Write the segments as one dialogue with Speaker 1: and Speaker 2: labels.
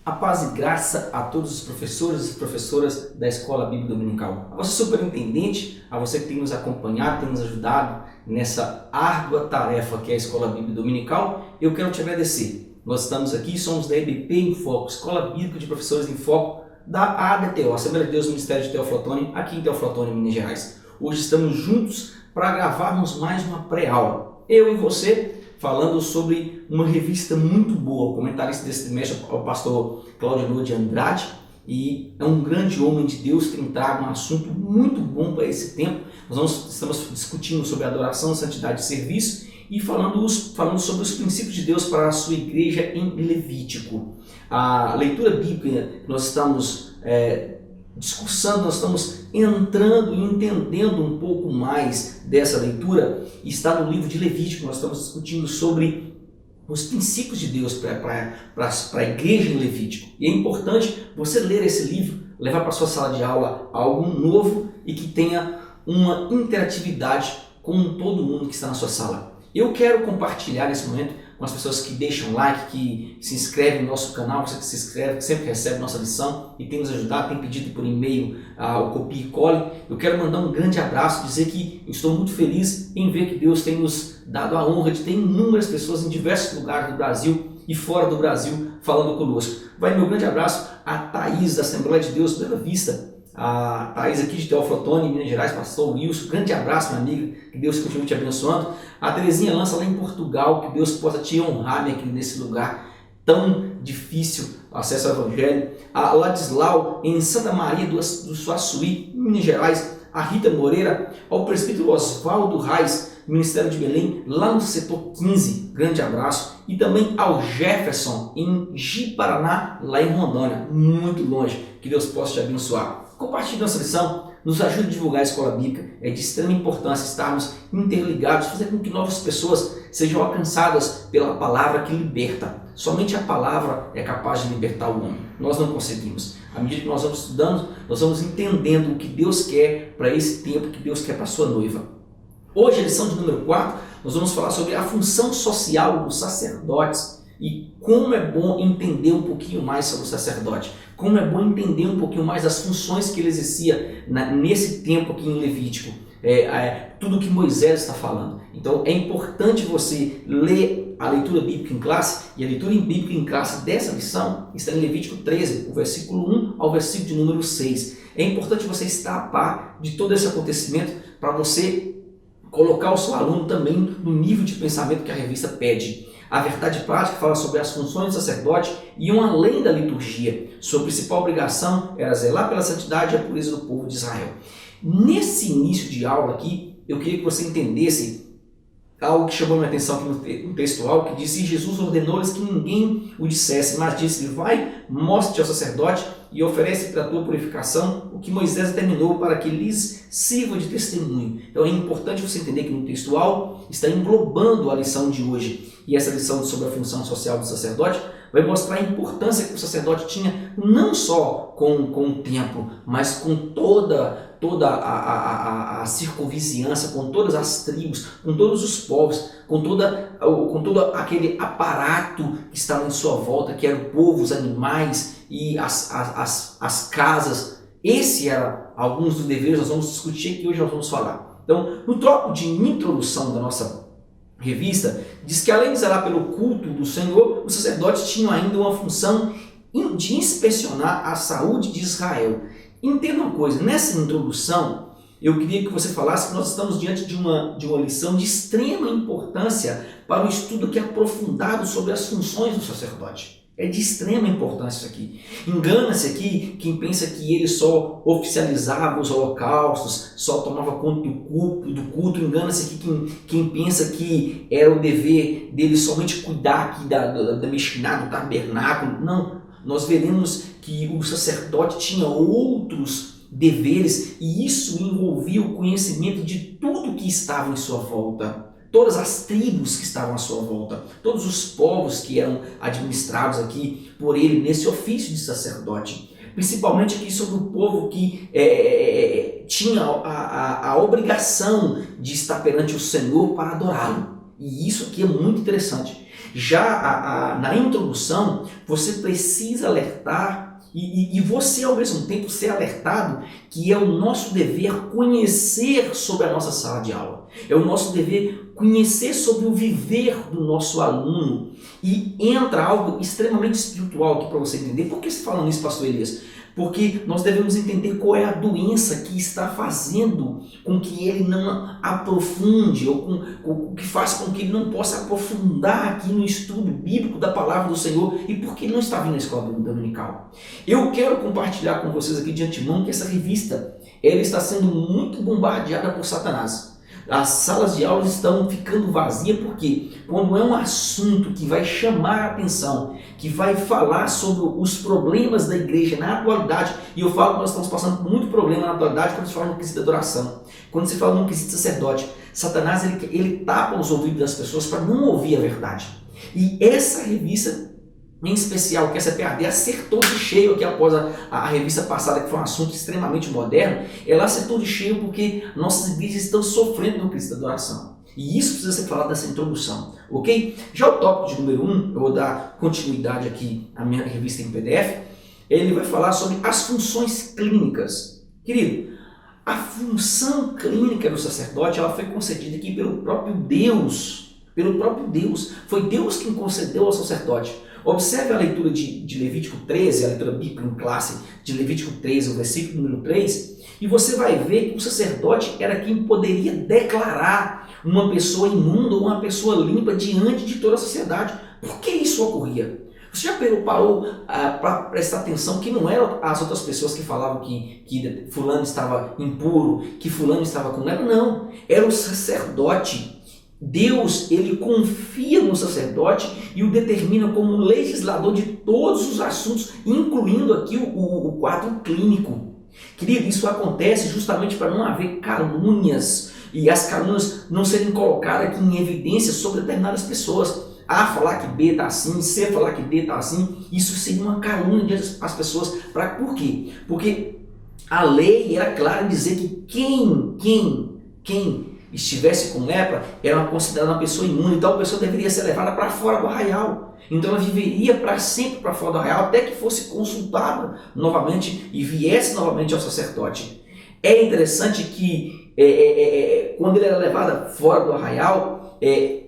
Speaker 1: A paz e graça a todos os professores e professoras da Escola Bíblica Dominical. A você, superintendente, a você que tem nos acompanhado, tem nos ajudado nessa árdua tarefa que é a Escola Bíblica Dominical, eu quero te agradecer. Nós estamos aqui, somos da EBP em Foco, Escola Bíblica de Professores em Foco, da ADTO, Assembleia de Deus Ministério de Teoflotone, aqui em Teoflotone, Minas Gerais. Hoje estamos juntos para gravarmos mais uma pré-aula. Eu e você, falando sobre uma revista muito boa. O comentarista desse trimestre é o pastor Cláudio Lua de Andrade, e é um grande homem de Deus que tem trago um assunto muito bom para esse tempo. Estamos discutindo sobre adoração, santidade e serviço e falando sobre os princípios de Deus para a sua igreja em Levítico. A leitura bíblica que nós estamos discursando, nós estamos entrando e entendendo um pouco mais dessa leitura, está no livro de Levítico. Nós estamos discutindo sobre os princípios de Deus para a igreja em Levítico. E é importante você ler esse livro, levar para a sua sala de aula algo novo e que tenha uma interatividade com todo mundo que está na sua sala. Eu quero compartilhar nesse momento com as pessoas que deixam like, que se inscrevem no nosso canal, você que se inscreve, que sempre recebe nossa lição e tem nos ajudado, tem pedido por e-mail o copia e cole. Eu quero mandar um grande abraço, dizer que eu estou muito feliz em ver que Deus tem nos dado a honra de ter inúmeras pessoas em diversos lugares do Brasil e fora do Brasil falando conosco. Vai meu grande abraço a Thaís da Assembleia de Deus Bela Vista, a Thaís aqui de Teoflotone, Minas Gerais, pastor Wilson, grande abraço, minha amiga, que Deus continue te abençoando. A Terezinha Lança lá em Portugal, que Deus possa te honrar, minha querida, nesse lugar tão difícil, acesso ao Evangelho. A Ladislau em Santa Maria do Suaçuí, Minas Gerais. A Rita Moreira, ao presbítero Oswaldo Reis, Ministério de Belém, lá no setor 15, grande abraço. E também ao Jefferson em Ji-Paraná, lá em Rondônia, muito longe, que Deus possa te abençoar. Compartilhe nossa lição, nos ajude a divulgar a escola bíblica. É de extrema importância estarmos interligados, fazer com que novas pessoas sejam alcançadas pela palavra que liberta. Somente a palavra é capaz de libertar o homem. Nós não conseguimos. À medida que nós vamos estudando, nós vamos entendendo o que Deus quer para esse tempo, o que Deus quer para a sua noiva. Hoje, a lição de número 4, nós vamos falar sobre a função social dos sacerdotes e como é bom entender um pouquinho mais sobre o sacerdote. Como é bom entender um pouquinho mais das funções que ele exercia nesse tempo aqui em Levítico. Tudo que Moisés está falando. Então é importante você ler a leitura bíblica em classe, e a leitura bíblica em classe dessa lição está em Levítico 13, o versículo 1 ao versículo de número 6. É importante você estar a par de todo esse acontecimento para você colocar o seu aluno também no nível de pensamento que a revista pede. A verdade prática fala sobre as funções do sacerdote e iam além da liturgia. Sua principal obrigação era zelar pela santidade e a pureza do povo de Israel. Nesse início de aula aqui, eu queria que você entendesse algo que chamou minha atenção aqui no textual, que disse: Jesus ordenou-lhes que ninguém o dissesse, mas disse-lhe: vai, mostre-te ao sacerdote e oferece para a tua purificação o que Moisés determinou para que lhes sirva de testemunho. Então é importante você entender que no textual está englobando a lição de hoje. E essa lição sobre a função social do sacerdote vai mostrar a importância que o sacerdote tinha não só com o templo, mas com toda a circunvizinhança, com todas as tribos, com todos os povos, com todo aquele aparato que estava em sua volta, que era o povo, os animais e as casas. Esse era alguns dos deveres, nós vamos discutir aqui hoje, nós vamos falar. Então, no tópico de introdução da nossa revista, diz que além de zelar pelo culto do Senhor, os sacerdotes tinham ainda uma função de inspecionar a saúde de Israel. Entenda uma coisa, nessa introdução, eu queria que você falasse que nós estamos diante de uma lição de extrema importância para o estudo que é aprofundado sobre as funções do sacerdote. É de extrema importância isso aqui. Engana-se aqui quem pensa que ele só oficializava os holocaustos, só tomava conta do culto. Engana-se aqui quem pensa que era o dever dele somente cuidar aqui da Mexicana, do tabernáculo. Não, nós veremos que o sacerdote tinha outros deveres e isso envolvia o conhecimento de tudo que estava em sua volta. Todas as tribos que estavam à sua volta, todos os povos que eram administrados aqui por ele nesse ofício de sacerdote. Principalmente aqui sobre o povo que tinha a obrigação de estar perante o Senhor para adorá-lo. E isso aqui é muito interessante. Já na introdução, você precisa alertar e você, ao mesmo tempo, ser alertado que é o nosso dever conhecer sobre a nossa sala de aula. É o nosso dever conhecer sobre o viver do nosso aluno. E entra algo extremamente espiritual aqui para você entender. Por que você fala isso, pastor Elias? Porque nós devemos entender qual é a doença que está fazendo com que ele não aprofunde, ou o que faz com que ele não possa aprofundar aqui no estudo bíblico da palavra do Senhor, e por que ele não está vindo à escola dominical. Eu quero compartilhar com vocês aqui de antemão que essa revista ela está sendo muito bombardeada por Satanás. As salas de aula estão ficando vazias porque quando é um assunto que vai chamar a atenção, que vai falar sobre os problemas da igreja na atualidade, e eu falo que nós estamos passando por muito problema na atualidade quando se fala no quesito da adoração, quando se fala no quesito sacerdote, Satanás ele tapa os ouvidos das pessoas para não ouvir a verdade. E essa revista em especial, que essa PAD acertou de cheio aqui após a revista passada, que foi um assunto extremamente moderno, ela acertou de cheio porque nossas igrejas estão sofrendo no quesito da adoração. E isso precisa ser falado nessa introdução, ok? Já o tópico de número 1, eu vou dar continuidade aqui à minha revista em PDF, ele vai falar sobre as funções clínicas. Querido, a função clínica do sacerdote ela foi concedida aqui pelo próprio Deus. Foi Deus quem concedeu ao sacerdote. Observe a leitura de Levítico 13, a leitura bíblica em classe de Levítico 13, o versículo número 3, e você vai ver que o sacerdote era quem poderia declarar uma pessoa imunda ou uma pessoa limpa diante de toda a sociedade. Por que isso ocorria? Você já parou para prestar atenção que não eram as outras pessoas que falavam que fulano estava impuro, que fulano estava com ela? Não, era o sacerdote. Deus, ele confia no sacerdote e o determina como legislador de todos os assuntos, incluindo aqui o quadro clínico. Querido, isso acontece justamente para não haver calúnias e as calúnias não serem colocadas aqui em evidência sobre determinadas pessoas. A falar que B está assim, C falar que D está assim, isso seria uma calúnia às pessoas. Por quê? Porque a lei era clara em dizer que quem estivesse com lepra era considerada uma pessoa imune, então a pessoa deveria ser levada para fora do arraial. Então ela viveria para sempre para fora do arraial até que fosse consultada novamente e viesse novamente ao sacerdote. É interessante que quando ele era levado fora do arraial,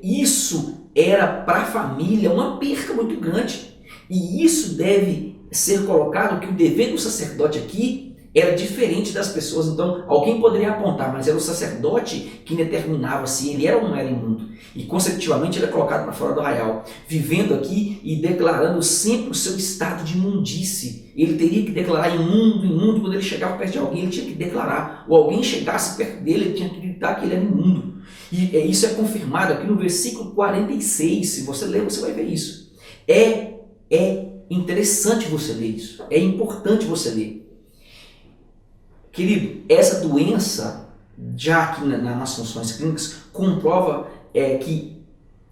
Speaker 1: isso era para a família uma perca muito grande. E isso deve ser colocado que o dever do sacerdote aqui era diferente das pessoas. Então alguém poderia apontar, mas era o sacerdote que determinava se ele era ou não era imundo. E consecutivamente ele é colocado para fora do arraial, vivendo aqui e declarando sempre o seu estado de imundície. Ele teria que declarar imundo, quando ele chegava perto de alguém ele tinha que declarar, ou alguém chegasse perto dele ele tinha que gritar que ele era imundo. E isso é confirmado aqui no versículo 46, se você ler você vai ver isso. É interessante você ler isso, é importante você ler. Querido, essa doença, já aqui nas funções clínicas, comprova que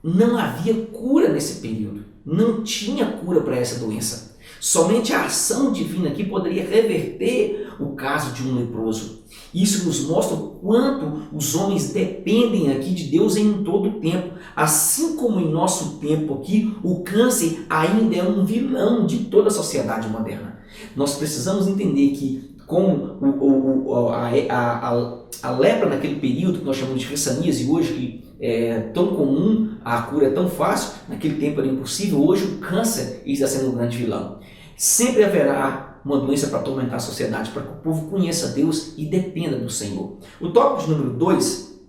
Speaker 1: não havia cura nesse período. Não tinha cura para essa doença. Somente a ação divina aqui poderia reverter o caso de um leproso. Isso nos mostra o quanto os homens dependem aqui de Deus em todo o tempo. Assim como em nosso tempo aqui, o câncer ainda é um vilão de toda a sociedade moderna. Nós precisamos entender que como a lepra naquele período que nós chamamos de rissaníase hoje, que é tão comum, a cura é tão fácil, naquele tempo era impossível, hoje o câncer está sendo um grande vilão. Sempre haverá uma doença para atormentar a sociedade, para que o povo conheça Deus e dependa do Senhor. O tópico número 2,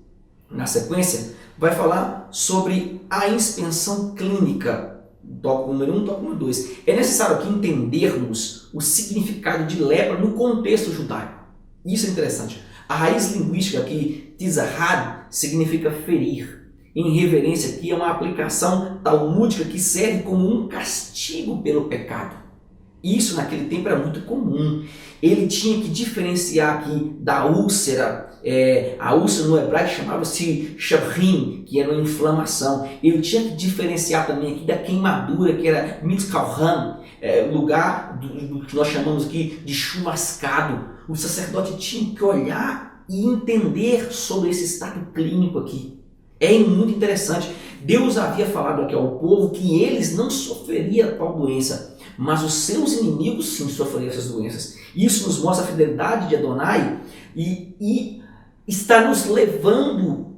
Speaker 1: na sequência, vai falar sobre a inspeção clínica. Tópico número 1, tópico número 2. É necessário aqui entendermos o significado de lepra no contexto judaico. Isso é interessante. A raiz linguística aqui, tizahad, significa ferir. Em reverência aqui é uma aplicação talmúdica que serve como um castigo pelo pecado. Isso naquele tempo era muito comum. Ele tinha que diferenciar aqui da úlcera. A úlcera no hebraico chamava-se shabrim, que era uma inflamação. Ele tinha que diferenciar também aqui da queimadura, que era mitzkalham, lugar do que nós chamamos aqui de chumascado. O sacerdote tinha que olhar e entender sobre esse estado clínico aqui. É muito interessante. Deus havia falado aqui ao povo que eles não sofreriam tal doença, mas os seus inimigos sim sofreriam essas doenças. Isso nos mostra a fidelidade de Adonai e está nos levando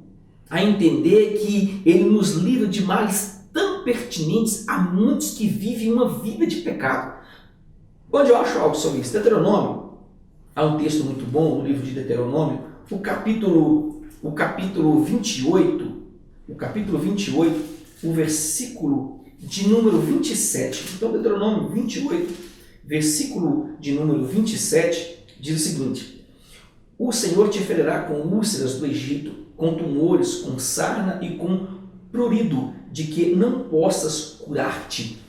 Speaker 1: a entender que ele nos livra de males tão pertinentes a muitos que vivem uma vida de pecado. Onde eu acho algo sobre isso? Deuteronômio, há um texto muito bom no livro de Deuteronômio, o capítulo 28, o versículo de número 27. Então, Deuteronômio 28, versículo de número 27, diz o seguinte: o Senhor te ferirá com úlceras do Egito, com tumores, com sarna e com prurido, de que não possas curar-te.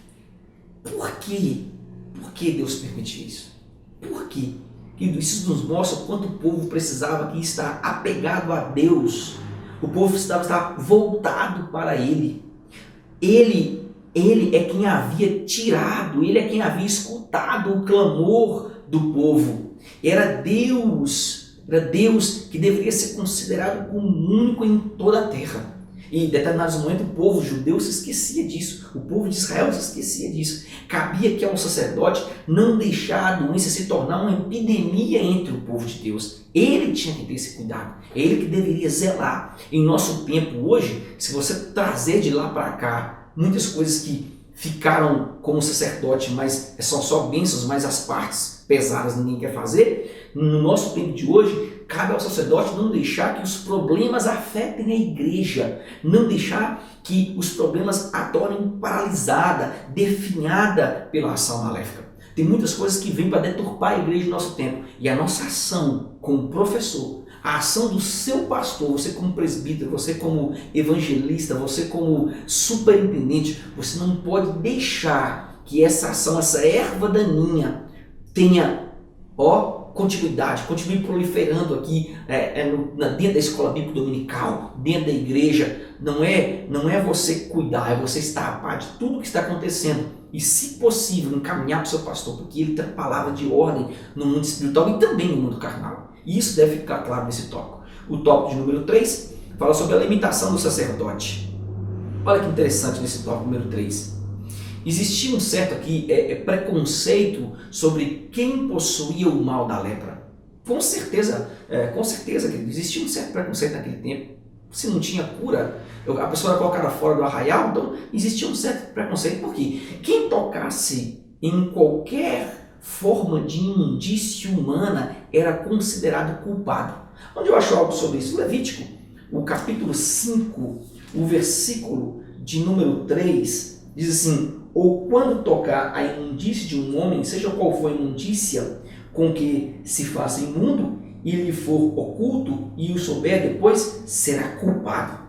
Speaker 1: Por quê? Por que Deus permitiu isso? Por quê? Isso nos mostra o quanto o povo precisava aqui estar apegado a Deus. O povo precisava estar voltado para Ele. Ele é quem havia tirado, Ele é quem havia escutado o clamor do povo. Era Deus que deveria ser considerado como único em toda a terra. E em determinados momentos o povo judeu se esquecia disso, o povo de Israel se esquecia disso. Cabia que ao sacerdote não deixar a doença se tornar uma epidemia entre o povo de Deus. Ele tinha que ter esse cuidado, ele que deveria zelar. Em nosso tempo hoje, se você trazer de lá para cá muitas coisas que ficaram como sacerdote, mas são só bênçãos, mas as partes pesadas ninguém quer fazer, no nosso tempo de hoje, cabe ao sacerdote não deixar que os problemas afetem a igreja, não deixar que os problemas a tornem paralisada, definhada pela ação maléfica. Tem muitas coisas que vêm para deturpar a igreja no nosso tempo, e a nossa ação como professor, a ação do seu pastor, você como presbítero, você como evangelista, você como superintendente, você não pode deixar que essa ação, essa erva daninha tenha continuidade, continue proliferando aqui dentro da escola bíblica dominical, dentro da igreja. Não é você cuidar, é você estar a par de tudo que está acontecendo e, se possível, encaminhar para o seu pastor, porque ele tem a palavra de ordem no mundo espiritual e também no mundo carnal. E isso deve ficar claro nesse tópico. O tópico de número 3 fala sobre a limitação do sacerdote. Olha que interessante nesse tópico número 3. Existia um certo aqui preconceito sobre quem possuía o mal da lepra. Com certeza, querido, existia um certo preconceito naquele tempo. Se não tinha cura, a pessoa era colocada fora do arraial, então existia um certo preconceito. Por quê? Quem tocasse em qualquer forma de imundície humana era considerado culpado. Onde eu acho algo sobre isso? Levítico, o capítulo 5, o versículo de número 3, diz assim: ou quando tocar a imundície de um homem, seja qual for a imundícia com que se faça imundo, e lhe for oculto, e o souber depois, será culpado.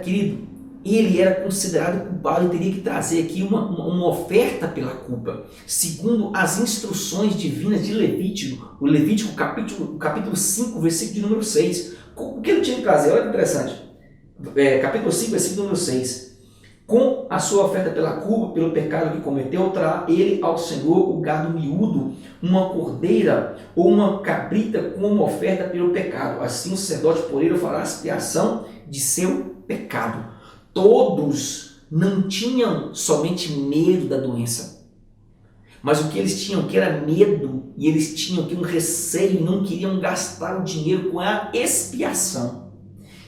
Speaker 1: Querido, ele era considerado culpado e teria que trazer aqui uma oferta pela culpa, segundo as instruções divinas de Levítico, o Levítico capítulo 5, versículo de número 6. O que ele tinha que trazer? Olha que interessante. Capítulo 5, versículo número 6. Com a sua oferta pela culpa, pelo pecado que cometeu, trará ele ao Senhor o gado miúdo, uma cordeira ou uma cabrita como oferta pelo pecado. Assim o sacerdote por ele fará expiação de seu pecado. Todos não tinham somente medo da doença, mas o que eles tinham que era medo, e eles tinham que um receio, não queriam gastar o dinheiro com a expiação.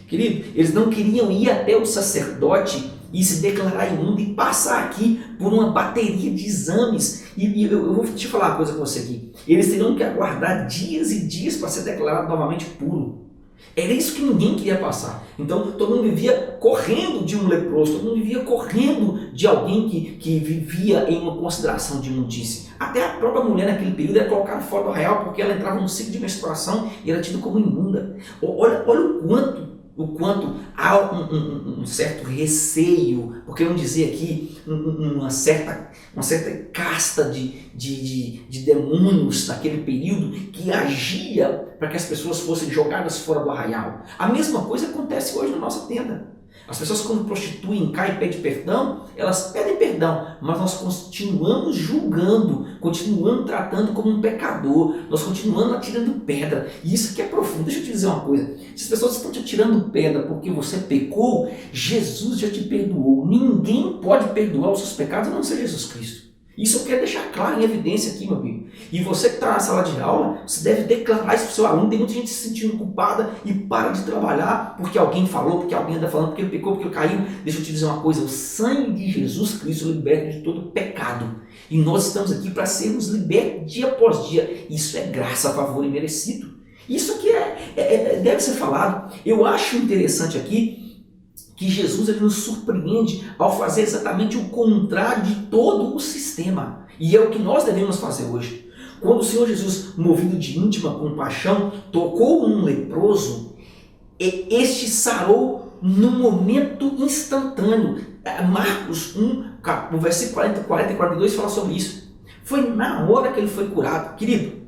Speaker 1: Querido, eles não queriam ir até o sacerdote e se declarar imundo e passar aqui por uma bateria de exames. E eu vou te falar uma coisa com você aqui. Eles teriam que aguardar dias e dias para ser declarado novamente puro. Era isso que ninguém queria passar. Então todo mundo vivia correndo de um leproso, todo mundo vivia correndo de alguém que vivia em uma consideração de imundície. Até a própria mulher naquele período era colocada fora do arraial porque ela entrava num ciclo de menstruação e era tida como imunda. Olha o quanto há um certo receio, porque vamos dizer aqui, uma certa casta de demônios naquele período que agia para que as pessoas fossem jogadas fora do arraial. A mesma coisa acontece hoje na nossa tenda. As pessoas quando prostituem, caem e pedem perdão, elas pedem perdão, mas nós continuamos julgando, continuamos tratando como um pecador, nós continuamos atirando pedra. E isso aqui é profundo. Deixa eu te dizer uma coisa. Se as pessoas estão te atirando pedra porque você pecou, Jesus já te perdoou. Ninguém pode perdoar os seus pecados a não ser Jesus Cristo. Isso eu quero deixar claro em evidência aqui, meu amigo. E você que está na sala de aula, você deve declarar isso para o seu aluno. Tem muita gente se sentindo culpada e para de trabalhar porque alguém falou, porque alguém anda falando, porque ele pecou, porque ele caiu. Deixa eu te dizer uma coisa, o sangue de Jesus Cristo liberta de todo pecado. E nós estamos aqui para sermos libertos dia após dia. Isso é graça, favor e merecido. Isso aqui deve ser falado. Eu acho interessante aqui que Jesus ele nos surpreende ao fazer exatamente o contrário de todo o sistema. E é o que nós devemos fazer hoje. Quando o Senhor Jesus, movido de íntima compaixão, tocou um leproso, este sarou num momento instantâneo. Marcos 1, no versículo 40 e 42 fala sobre isso. Foi na hora que ele foi curado. Querido,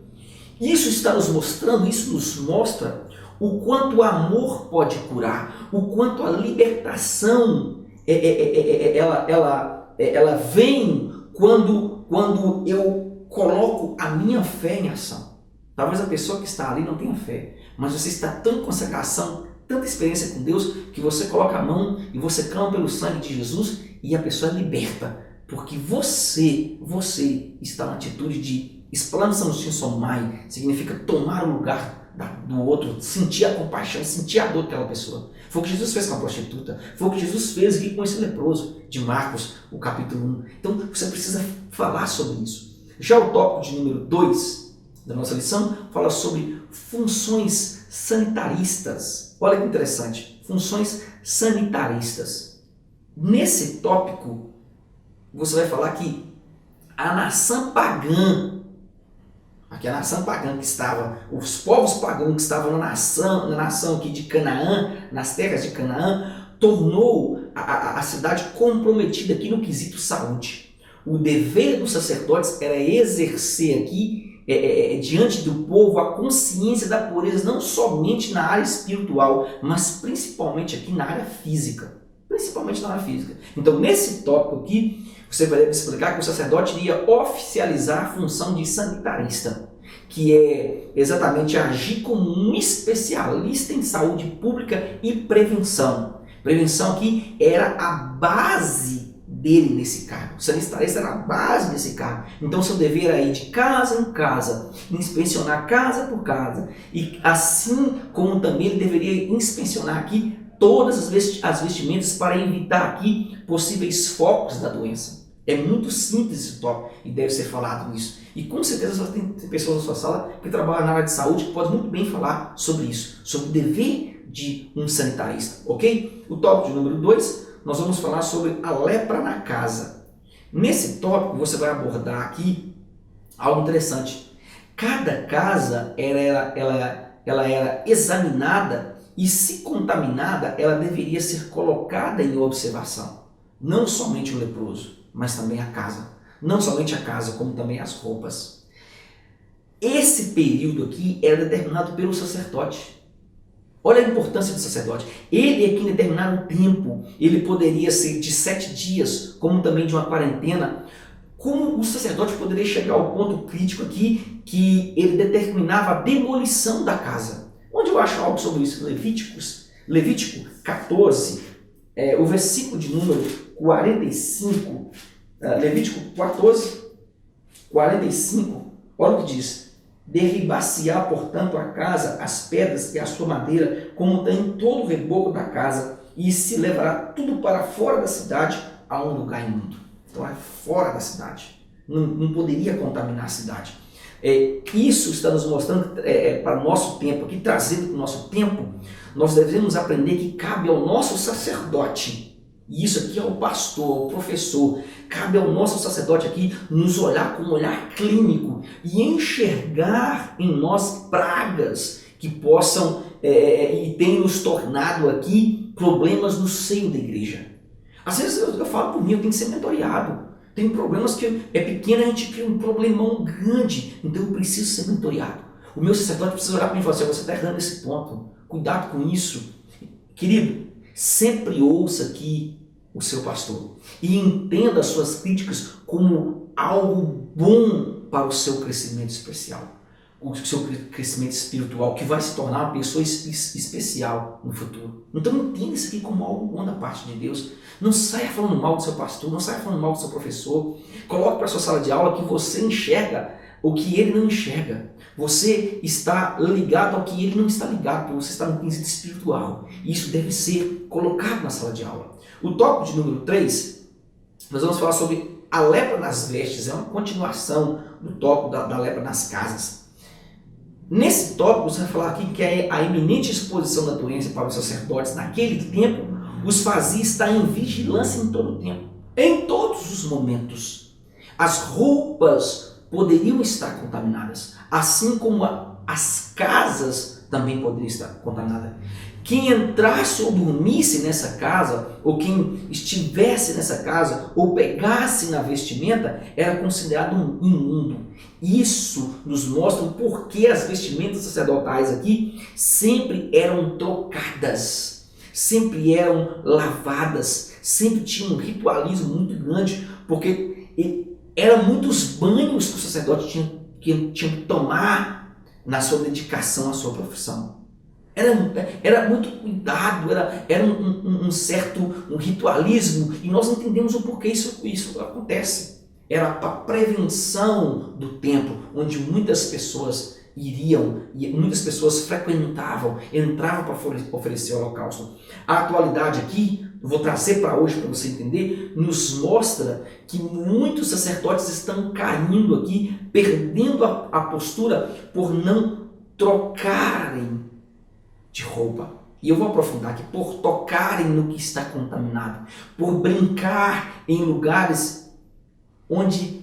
Speaker 1: isso está nos mostrando, isso nos mostra o quanto o amor pode curar, o quanto a libertação ela vem quando eu coloco a minha fé em ação. Talvez a pessoa que está ali não tenha fé, mas você está tão em consagração, tanta experiência com Deus, que você coloca a mão e você clama pelo sangue de Jesus e a pessoa é liberta, porque você está na atitude de explanam somai, significa tomar o lugar do outro, sentir a compaixão, sentir a dor daquela pessoa. Foi o que Jesus fez com a prostituta, foi o que Jesus fez aqui com esse leproso, de Marcos, o capítulo 1. Então você precisa falar sobre isso. Já o tópico de número 2 da nossa lição fala sobre funções sanitaristas. Olha que interessante, funções sanitaristas. Nesse tópico, você vai falar que a nação pagã, aqui a nação pagã que estava, os povos pagãos que estavam na nação aqui de Canaã, nas terras de Canaã, tornou a cidade comprometida aqui no quesito saúde. O dever dos sacerdotes era exercer aqui, diante do povo, a consciência da pureza, não somente na área espiritual, mas principalmente aqui na área física. Principalmente na área física. Então, nesse tópico aqui, você vai explicar que o sacerdote iria oficializar a função de sanitarista, que é exatamente agir como um especialista em saúde pública e prevenção. Prevenção aqui era a base dele nesse cargo. O sanitarista era a base desse cargo. Então, seu dever era ir de casa em casa, inspecionar casa por casa. E assim como também ele deveria inspecionar aqui todas as vestimentas para evitar aqui possíveis focos da doença. É muito simples esse tópico e deve ser falado isso. E com certeza você tem pessoas na sua sala que trabalham na área de saúde que podem muito bem falar sobre isso, sobre o dever de um sanitarista, ok? O tópico de número 2, nós vamos falar sobre a lepra na casa. Nesse tópico você vai abordar aqui algo interessante. Cada casa ela era examinada e, se contaminada, ela deveria ser colocada em observação. Não somente o leproso, mas também a casa. Não somente a casa, como também as roupas. Esse período aqui era determinado pelo sacerdote. Olha a importância do sacerdote. Ele aqui, em determinado tempo, ele poderia ser de 7 dias, como também de uma quarentena. Como o sacerdote poderia chegar ao ponto crítico aqui, que ele determinava a demolição da casa. Onde eu acho algo sobre isso? Levítico 14, o versículo de número 45, Levítico 14, 45, olha o que diz: derribar-se-á, portanto, a casa, as pedras e a sua madeira, como tem todo o reboco da casa, e se levará tudo para fora da cidade, a um lugar imundo. Então é fora da cidade, não poderia contaminar a cidade. Isso está nos mostrando para o nosso tempo, aqui trazendo para o nosso tempo, nós devemos aprender que cabe ao nosso sacerdote, e isso aqui é o pastor, o professor, cabe ao nosso sacerdote aqui nos olhar com um olhar clínico e enxergar em nós pragas que possam e tenham nos tornado aqui problemas no seio da igreja. Às vezes eu falo por mim, eu tenho que ser mentoreado. Tem problemas que é pequeno, a gente cria um problemão grande, então eu preciso ser mentoreado. O meu sacerdote precisa olhar para mim e falar assim: você está errando nesse ponto, cuidado com isso. Querido, Sempre ouça aqui o seu pastor e entenda as suas críticas como algo bom para o seu crescimento especial, o seu crescimento espiritual, que vai se tornar uma pessoa especial no futuro. Então entenda isso aqui como algo bom da parte de Deus. Não saia falando mal do seu pastor, não saia falando mal do seu professor. Coloque para a sua sala de aula que você enxerga o que ele não enxerga. Você está ligado ao que ele não está ligado, porque você está no quesito espiritual. E isso deve ser colocado na sala de aula. O tópico de número 3, nós vamos falar sobre a lepra nas vestes. É uma continuação do tópico da lepra nas casas. Nesse tópico, você vai falar aqui que a iminente exposição da doença para os sacerdotes naquele tempo os fazia estar em vigilância em todo o tempo, em todos os momentos. As roupas poderiam estar contaminadas, assim como as casas também poderiam estar contaminadas. Quem entrasse ou dormisse nessa casa, ou quem estivesse nessa casa, ou pegasse na vestimenta, era considerado um imundo. Isso nos mostra o porquê as vestimentas sacerdotais aqui sempre eram trocadas, sempre eram lavadas, sempre tinha um ritualismo muito grande, porque eram muitos banhos que o sacerdote tinha que tomar na sua dedicação à sua profissão. Era muito cuidado, era um certo ritualismo, e nós entendemos o porquê isso acontece. Era a prevenção do templo, onde muitas pessoas iriam, e muitas pessoas frequentavam, entravam para oferecer o holocausto. A atualidade aqui, eu vou trazer para hoje para você entender, nos mostra que muitos sacerdotes estão caindo aqui, perdendo a postura por não trocarem de roupa. E eu vou aprofundar aqui, por tocarem no que está contaminado, por brincar em lugares onde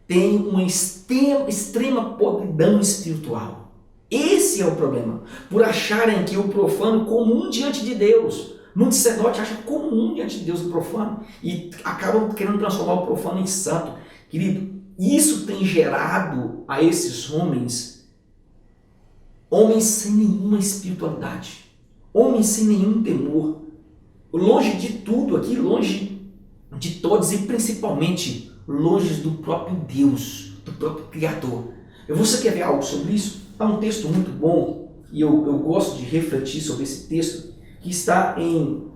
Speaker 1: tem uma extrema podridão espiritual. Esse é o problema. Por acharem que o profano comum diante de Deus. Muitos sacerdotes acham comum diante de Deus o profano e acabam querendo transformar o profano em santo. Querido, isso tem gerado a esses homens sem nenhuma espiritualidade, homens sem nenhum temor, longe de tudo aqui, longe de todos e principalmente longe do próprio Deus, do próprio Criador. Você quer ver algo sobre isso? Há um texto muito bom e eu gosto de refletir sobre esse texto que está em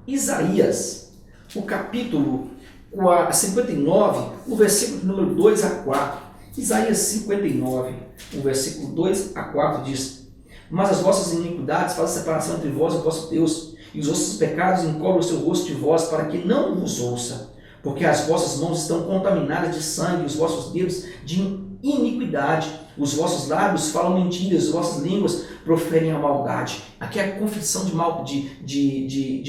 Speaker 1: Isaías, o capítulo 59, o versículo número 2 a 4. Isaías 59, o versículo 2 a 4 diz: Mas as vossas iniquidades fazem separação entre vós e o vosso Deus, e os vossos pecados encobrem o seu rosto de vós, para que não vos ouça. Porque as vossas mãos estão contaminadas de sangue, os vossos dedos de iniquidade, os vossos lábios falam mentiras, as vossas línguas proferem a maldade. Aqui é a confissão de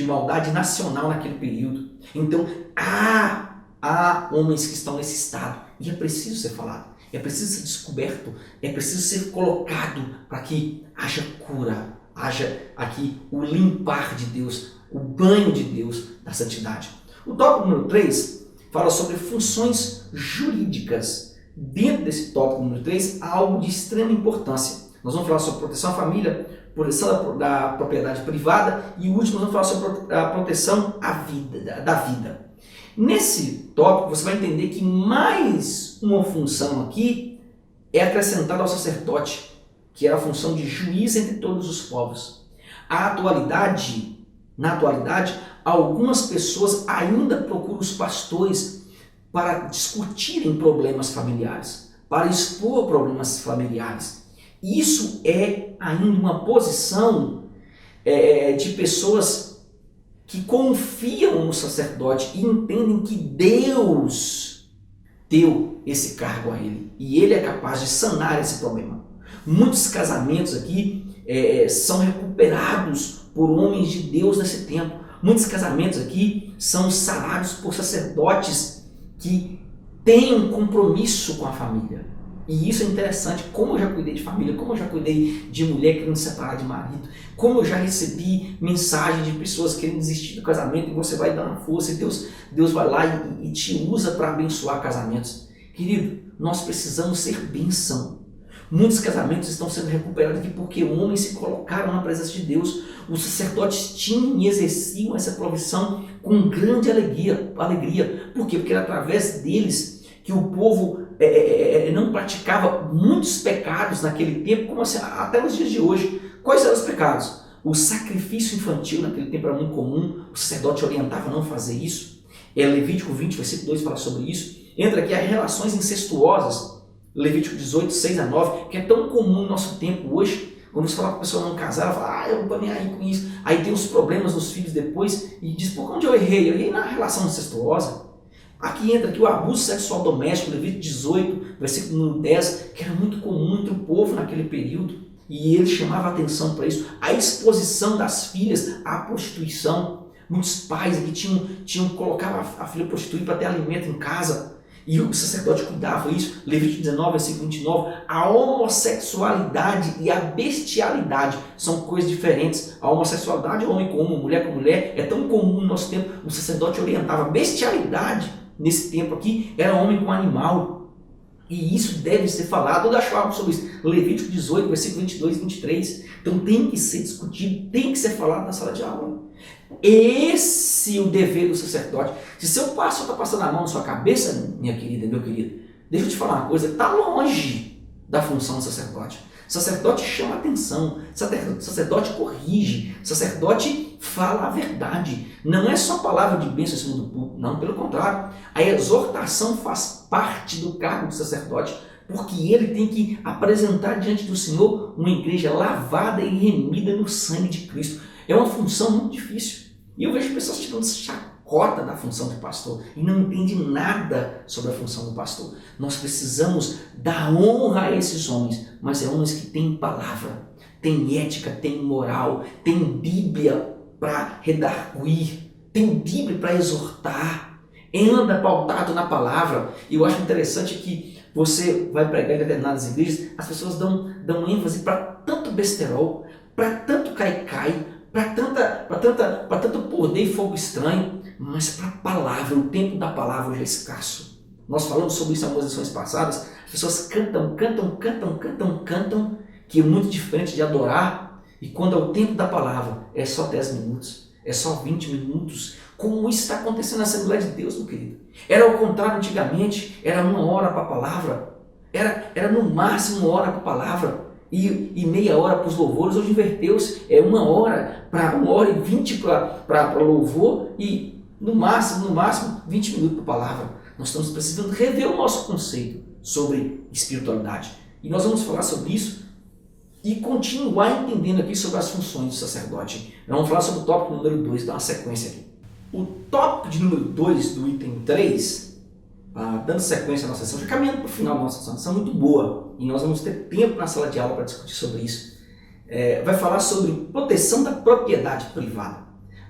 Speaker 1: maldade nacional naquele período. Então, há homens que estão nesse estado, e é preciso ser falado, é preciso ser descoberto, é preciso ser colocado para que haja cura, haja aqui o limpar de Deus, o banho de Deus da santidade. O tópico número 3 fala sobre funções jurídicas. Dentro desse tópico número 3 há algo de extrema importância. Nós vamos falar sobre proteção à família, proteção da propriedade privada e o último nós vamos falar sobre a proteção da vida. Nesse tópico você vai entender que mais uma função aqui é acrescentada ao sacerdote, que era a função de juiz entre todos os povos. Na atualidade, algumas pessoas ainda procuram os pastores para discutirem problemas familiares, para expor problemas familiares. Isso é ainda uma posição de pessoas que confiam no sacerdote e entendem que Deus deu esse cargo a ele e ele é capaz de sanar esse problema. Muitos casamentos aqui são recuperados por homens de Deus nesse tempo. Muitos casamentos aqui são sarados por sacerdotes que têm um compromisso com a família. E isso é interessante, como eu já cuidei de família, como eu já cuidei de mulher querendo se separar de marido, como eu já recebi mensagem de pessoas querendo desistir do casamento e você vai dar uma força e Deus vai lá e te usa para abençoar casamentos. Querido, nós precisamos ser bênção. Muitos casamentos estão sendo recuperados aqui porque homens se colocaram na presença de Deus. Os sacerdotes tinham e exerciam essa provisão com grande alegria. Por quê? Porque era através deles que o povo não praticava muitos pecados naquele tempo, como assim, até nos dias de hoje. Quais eram os pecados? O sacrifício infantil naquele tempo era muito comum, o sacerdote orientava a não fazer isso. Levítico 20, versículo 2 fala sobre isso. Entra aqui as relações incestuosas, Levítico 18, 6 a 9, que é tão comum no nosso tempo hoje. Quando você fala com a pessoa não casada, ela fala, eu não estou nem aí com isso. Aí tem os problemas dos filhos depois e diz, por onde eu errei? Eu errei na relação incestuosa. Aqui entra aqui o abuso sexual doméstico, Levítico 18, versículo 10, que era muito comum entre o povo naquele período. E ele chamava a atenção para isso. A exposição das filhas à prostituição. Muitos pais aqui colocavam a filha prostituída para ter alimento em casa. E o sacerdote cuidava isso. Levítico 19, versículo 29. A homossexualidade e a bestialidade são coisas diferentes. A homossexualidade, homem com homem, mulher com mulher, é tão comum no nosso tempo. O sacerdote orientava. Bestialidade, nesse tempo aqui, era homem com animal. E isso deve ser falado. Eu acho algo sobre isso. Levítico 18, versículo 22 e 23. Então tem que ser discutido, tem que ser falado na sala de aula. Esse é o dever do sacerdote. Se seu pastor está passando a mão na sua cabeça, minha querida, meu querido, deixa eu te falar uma coisa, está longe da função do sacerdote. O sacerdote chama a atenção, o sacerdote corrige, o sacerdote fala a verdade. Não é só palavra de bênção em cima do púlpito, não, pelo contrário. A exortação faz parte do cargo do sacerdote, porque ele tem que apresentar diante do Senhor uma igreja lavada e remida no sangue de Cristo. É uma função muito difícil. E eu vejo pessoas tirando chacota da função de pastor e não entendem nada sobre a função do pastor. Nós precisamos dar honra a esses homens, mas é homens que têm palavra, têm ética, têm moral, têm Bíblia para redarguir, têm Bíblia para exortar, anda pautado na palavra. E eu acho interessante que você vai pregar em determinadas igrejas, as pessoas dão ênfase para tanto besterol, para tanto cai-cai, para tanto poder e fogo estranho, mas para a palavra, o tempo da palavra hoje é escasso. Nós falamos sobre isso em algumas lições passadas, as pessoas cantam, que é muito diferente de adorar, e quando é o tempo da palavra, é só 10 minutos, é só 20 minutos, como isso está acontecendo na Assembleia de Deus, meu querido. Era ao contrário antigamente, era 1 hora para a palavra, era no máximo 1 hora para a palavra, e meia hora para os louvores. Hoje inverteu-se, é 1 hora para 1h20 para louvor e no máximo 20 minutos para palavra. Nós estamos precisando rever o nosso conceito sobre espiritualidade. E nós vamos falar sobre isso e continuar entendendo aqui sobre as funções do sacerdote. Nós vamos falar sobre o tópico número 2, dá uma sequência aqui. O tópico de número 2 do item 3, dando sequência à nossa sessão, já caminhando para o final da nossa sessão, uma sessão muito boa, e nós vamos ter tempo na sala de aula para discutir sobre isso, vai falar sobre proteção da propriedade privada.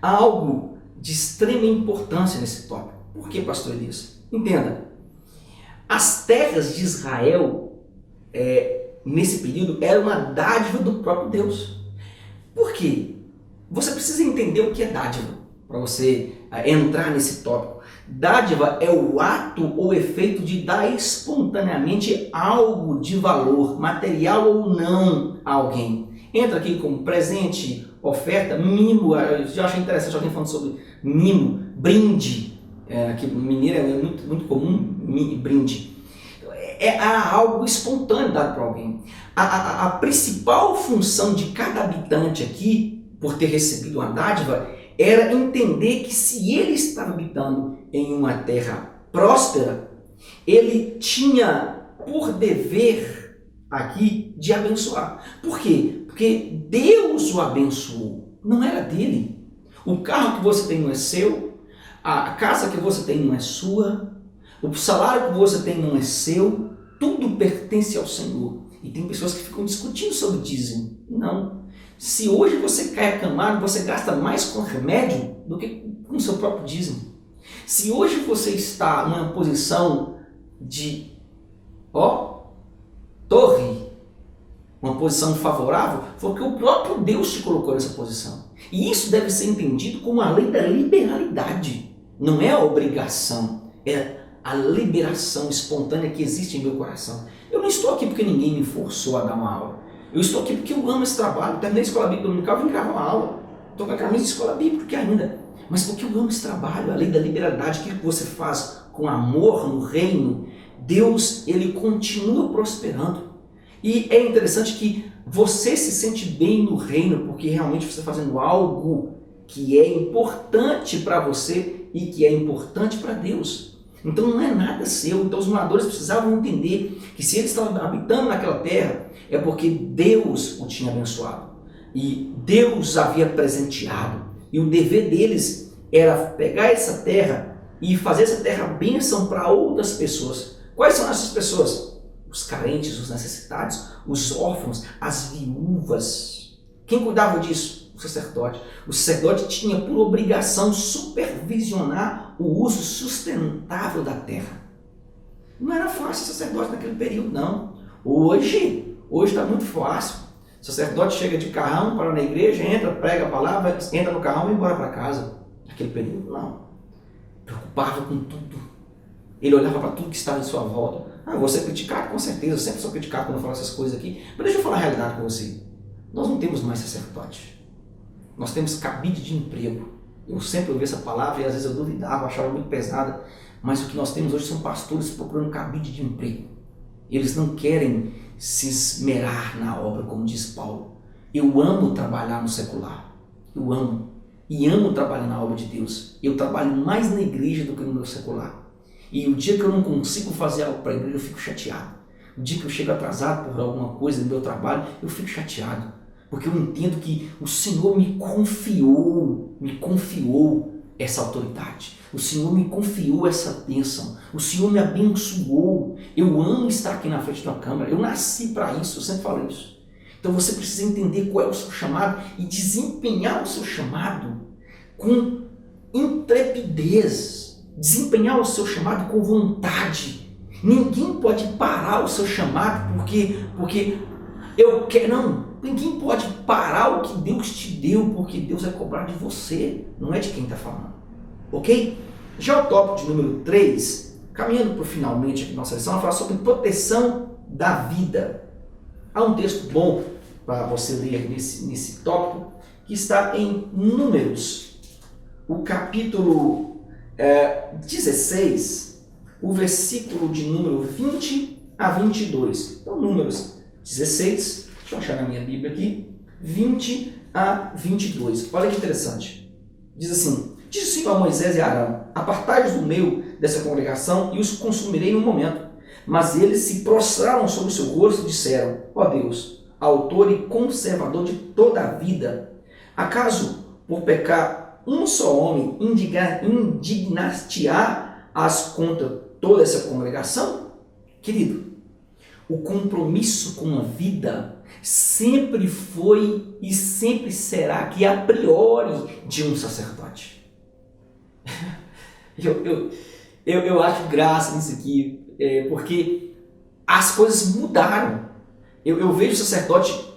Speaker 1: Há algo de extrema importância nesse tópico. Por que, pastor Elias? Entenda, as terras de Israel, nesse período, eram uma dádiva do próprio Deus. Por quê? Você precisa entender o que é dádiva, para você entrar nesse tópico. Dádiva é o ato ou efeito de dar espontaneamente algo de valor, material ou não, a alguém. Entra aqui como presente, oferta, mimo. Eu já achei interessante alguém falando sobre mimo, brinde. Aqui no mineiro é muito comum, brinde. Há algo espontâneo dado para alguém. A principal função de cada habitante aqui, por ter recebido uma dádiva, era entender que se ele estava habitando em uma terra próspera, ele tinha por dever aqui de abençoar. Por quê? Porque Deus o abençoou, não era dele. O carro que você tem não é seu, a casa que você tem não é sua, o salário que você tem não é seu, tudo pertence ao Senhor. E tem pessoas que ficam discutindo sobre dízimo. Não. Se hoje você cai acamado, você gasta mais com remédio do que com o seu próprio dízimo. Se hoje você está numa posição de torre, uma posição favorável, foi porque o próprio Deus te colocou nessa posição. E isso deve ser entendido como a lei da liberalidade. Não é a obrigação, é a liberação espontânea que existe em meu coração. Eu não estou aqui porque ninguém me forçou a dar uma aula. Eu estou aqui porque eu amo esse trabalho. Terminei a escola bíblica dominical, vim gravar uma aula. Estou com a camisa de escola bíblica ainda. Mas porque eu amo esse trabalho, a lei da liberalidade, aquilo que você faz com amor no reino, Deus, ele continua prosperando. E é interessante que você se sente bem no reino porque realmente você está fazendo algo que é importante para você e que é importante para Deus. Então não é nada seu. Então os moradores precisavam entender que se eles estavam habitando naquela terra, é porque Deus o tinha abençoado. E Deus havia presenteado. E o dever deles era pegar essa terra e fazer essa terra bênção para outras pessoas. Quais são essas pessoas? Os carentes, os necessitados, os órfãos, as viúvas. Quem cuidava disso? O sacerdote. O sacerdote tinha por obrigação supervisionar o uso sustentável da terra. Não era fácil o sacerdote naquele período, não. Hoje está muito fácil. O sacerdote chega de carrão para na igreja, entra, prega a palavra, entra no carrão e vai embora para casa. Naquele período, não. Preocupava com tudo. Ele olhava para tudo que estava em sua volta. Eu vou ser criticado, com certeza. Eu sempre sou criticado quando eu falo essas coisas aqui. Mas deixa eu falar a realidade com você. Nós não temos mais sacerdote. Nós temos cabide de emprego. Eu sempre ouvi essa palavra e às vezes eu duvidava, achava muito pesada. Mas o que nós temos hoje são pastores procurando cabide de emprego. Eles não querem se esmerar na obra, como diz Paulo. Eu amo trabalhar no secular. Eu amo. E amo trabalhar na obra de Deus. Eu trabalho mais na igreja do que no meu secular. E o dia que eu não consigo fazer algo para a igreja, eu fico chateado. O dia que eu chego atrasado por alguma coisa no meu trabalho, eu fico chateado. Porque eu entendo que o Senhor me confiou essa autoridade. O Senhor me confiou essa bênção. O Senhor me abençoou. Eu amo estar aqui na frente da câmera. Eu nasci para isso, eu sempre falo isso. Então você precisa entender qual é o seu chamado e desempenhar o seu chamado com intrepidez. Desempenhar o seu chamado com vontade. Ninguém pode parar o seu chamado porque eu quero. Não. Ninguém pode parar o que Deus te deu porque Deus vai cobrar de você. Não é de quem está falando. Ok? Já o tópico de número 3, caminhando para o finalmente aqui nossa lição, vai falar sobre proteção da vida. Há um texto bom para você ler nesse tópico que está em Números, o capítulo 16, o versículo de número 20 a 22. Então, Números 16, deixa eu achar na minha Bíblia aqui, 20 a 22. Olha que interessante. Diz assim: Disse o Senhor a Moisés e a Arão: Apartai-os do meio dessa congregação e os consumirei num momento. Mas eles se prostraram sobre o seu rosto e disseram: Ó Deus, autor e conservador de toda a vida, acaso por pecar um só homem indignar-te-ás contra toda essa congregação? Querido, o compromisso com a vida sempre foi e sempre será que a priori de um sacerdote. Eu acho graça nisso aqui, porque as coisas mudaram. Eu vejo o sacerdote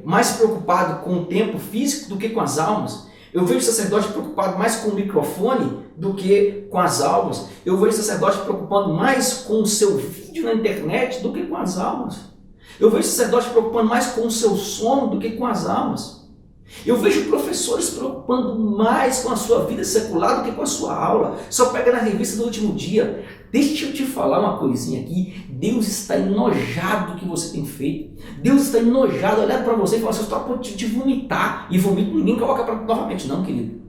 Speaker 1: mais preocupado com o tempo físico do que com as almas. Eu vejo o sacerdote preocupado mais com o microfone do que com as almas. Eu vejo o sacerdote preocupando mais com o seu vídeo na internet do que com as almas. Eu vejo o sacerdote preocupando mais com o seu sono do que com as almas. Eu vejo professores preocupando mais com a sua vida secular do que com a sua aula. Só pega na revista do último dia. Deixa eu te falar uma coisinha aqui. Deus está enojado do que você tem feito. Deus está enojado, olhando para você e falando assim: eu estou a ponto de vomitar. E vomito ninguém coloca para novamente, não, querido.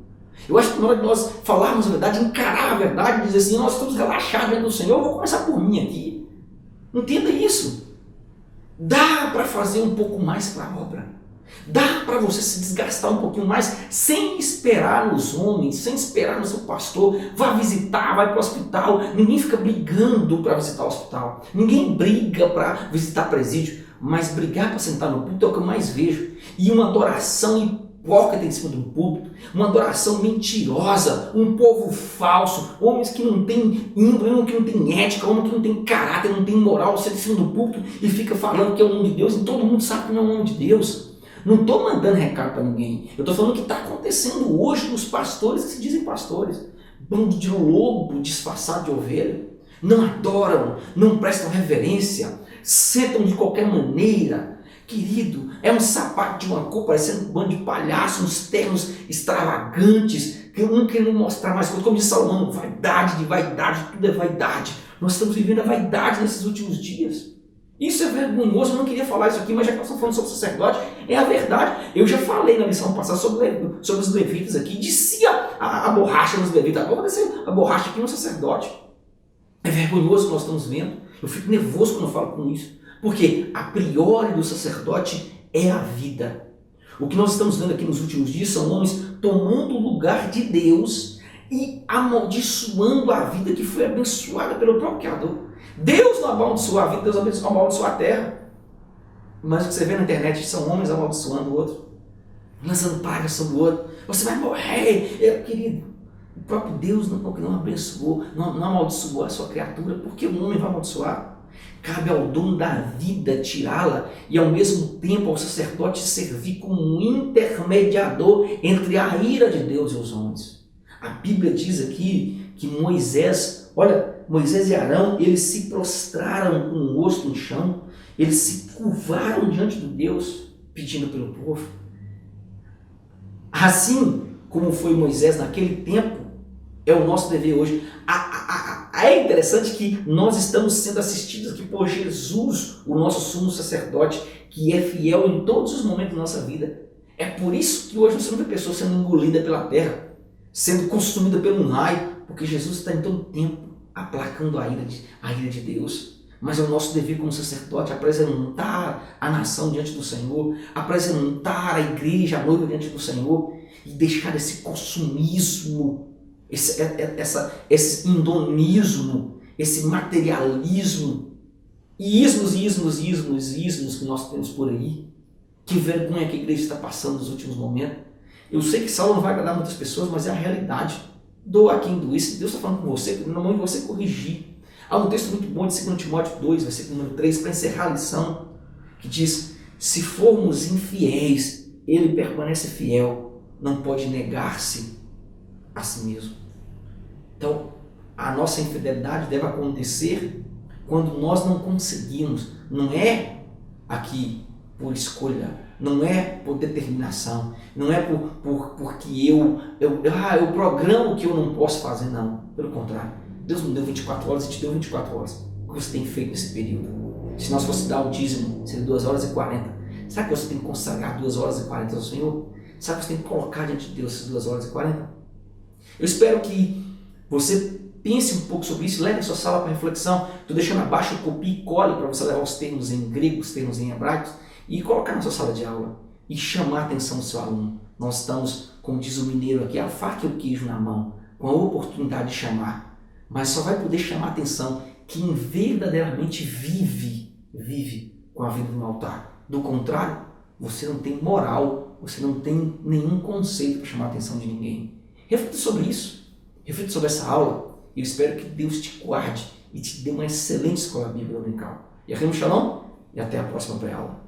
Speaker 1: Eu acho que na hora de nós falarmos a verdade, encarar a verdade, dizer assim: nós estamos relaxados diante do Senhor, eu vou começar por mim aqui. Entenda isso. Dá para fazer um pouco mais para a obra. Dá para você se desgastar um pouquinho mais sem esperar nos homens, sem esperar no seu pastor. Vá visitar, vai para o hospital. Ninguém fica brigando para visitar o hospital. Ninguém briga para visitar presídio. Mas brigar para sentar no púlpito é o que eu mais vejo. E uma adoração hipócrita em cima do púlpito, uma adoração mentirosa, um povo falso, homens que não têm índole, homens que não têm ética, homens que não têm caráter, não têm moral. Você em cima do púlpito e fica falando que é o nome de Deus e todo mundo sabe que não é o nome de Deus. Não estou mandando recado para ninguém. Eu estou falando o que está acontecendo hoje com os pastores que se dizem pastores. bando de lobo disfarçado de ovelha, não adoram, não prestam reverência, sentam de qualquer maneira. Querido, é um sapato de uma cor parecendo um bando de palhaços, uns ternos extravagantes, que um querendo mostrar mais coisas, como diz Salomão, vaidade de vaidade, tudo é vaidade. Nós estamos vivendo a vaidade nesses últimos dias. Isso é vergonhoso, eu não queria falar isso aqui, mas já que nós estamos falando sobre sacerdote, é a verdade. Eu já falei na lição passada sobre os levitas aqui, descia a borracha nos levitas, agora vai descer a borracha aqui no sacerdote. É vergonhoso o que nós estamos vendo, eu fico nervoso quando eu falo com isso, porque a priori do sacerdote é a vida. O que nós estamos vendo aqui nos últimos dias são homens tomando o lugar de Deus e amaldiçoando a vida que foi abençoada pelo próprio Criador. Deus não amaldiçoou a vida, Deus amaldiçoou a terra. Mas o que você vê na internet são homens amaldiçoando o outro, lançando pragas sobre o outro. Você vai morrer, querido. O próprio Deus não abençoou, não amaldiçoou a sua criatura, porque o homem vai amaldiçoar. Cabe ao dono da vida tirá-la e ao mesmo tempo ao sacerdote servir como um intermediador entre a ira de Deus e os homens. A Bíblia diz aqui que Moisés e Arão, eles se prostraram com o rosto no chão, eles se curvaram diante de Deus, pedindo pelo povo. Assim como foi Moisés naquele tempo, é o nosso dever hoje. É interessante que nós estamos sendo assistidos aqui por Jesus, o nosso sumo sacerdote, que é fiel em todos os momentos da nossa vida. É por isso que hoje nós vemos pessoas sendo engolidas pela terra, sendo consumidas pelo raio, porque Jesus está em todo tempo aplacando a ira de Deus. Mas é o nosso dever como sacerdote apresentar a nação diante do Senhor, apresentar a igreja, a noiva diante do Senhor e deixar esse consumismo, esse hedonismo, esse materialismo, ismos que nós temos por aí. Que vergonha que a igreja está passando nos últimos momentos. Eu sei que Saulo não vai agradar muitas pessoas, mas é a realidade. Doa quem doer. Se Deus está falando com você, na mão de você corrigir. Há um texto muito bom de 2 Timóteo 2, versículo número 3, para encerrar a lição, que diz: se formos infiéis, ele permanece fiel, não pode negar-se a si mesmo. Então, a nossa infidelidade deve acontecer quando nós não conseguimos. Não é aqui por escolha, não é por determinação, não é porque eu programo que eu não posso fazer, não. Pelo contrário, Deus me deu 24 horas e te deu 24 horas. O que você tem feito nesse período? Se nós fosse dar o dízimo, seria 2 horas e 40. Será que você tem que consagrar 2 horas e 40 ao Senhor? Será que você tem que colocar diante de Deus essas 2 horas e 40? Eu espero que você pense um pouco sobre isso, leve a sua sala para reflexão. Estou deixando abaixo o copia e cole para você levar os termos em grego, os termos em hebraico e colocar na sua sala de aula e chamar a atenção do seu aluno. Nós estamos, como diz o mineiro aqui, a faca e o queijo na mão, com a oportunidade de chamar, mas só vai poder chamar a atenção quem verdadeiramente vive com a vida no altar. Do contrário, você não tem moral, você não tem nenhum conceito para chamar a atenção de ninguém. Reflita sobre isso. Reflita sobre essa aula e eu espero que Deus te guarde e te dê uma excelente escola bíblica dominical. E aqui no Shalom e até a próxima pré-aula.